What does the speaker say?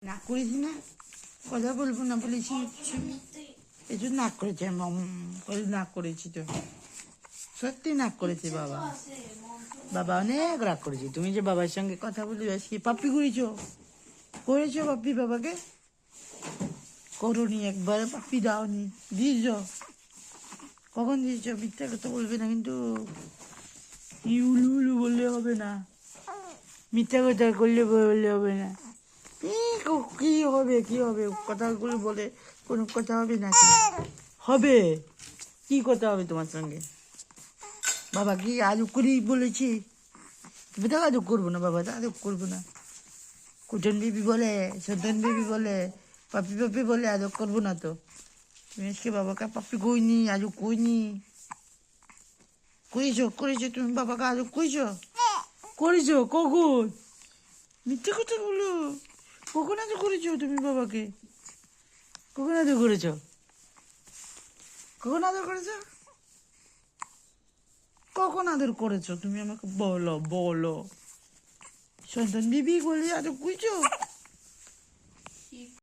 না করেছি না, কথা বলবো না বলেছি, এই জন্য নাক করেছে, নাক করেছি তো, সত্যি নাক করেছে বাবা। বাবা অনেক রাগ করেছে, তুমি যে বাবার সঙ্গে কথা বলে আজকে পাপ্পি করেছো, করেছো পাপ্পি বাবাকে? করোনি, একবার পাপ্পি দাওনি, দিয়েছ? কখন দিয়েছ? মিথ্যা কথা বলবে না কিন্তু, ইউলু উলু বললে হবে না, মিথ্যা কথা করলে বললে হবে না। কি হবে, কি হবে? কথাগুলো বলে কোনো কথা হবে নাকি? হবে, কি কথা হবে তোমার সঙ্গে? বাবা কি আদব করি বলেছি? তুমি তো আদব করবো না বাবা, তো আদব করবো না। কুটন বিবি বলে, সদন বিবি বলে, পাপি পাপি বলে, আদব করবো না তো। তুমি আজকে বাবাকে পাপি কইনি, আদব কইনি। করেছো, করেছো, তুমি বাবাকে আদব করেছো? করেছো কখন? মিথ্যে কথা বলো, কখন আদর করেছো তুমি বাবাকে? কখন আদর করেছো? কখন আদর করেছো? কখন আদর করেছো তুমি আমাকে বলো, বলো। সন্তান বিবি বলে আদর করেছো?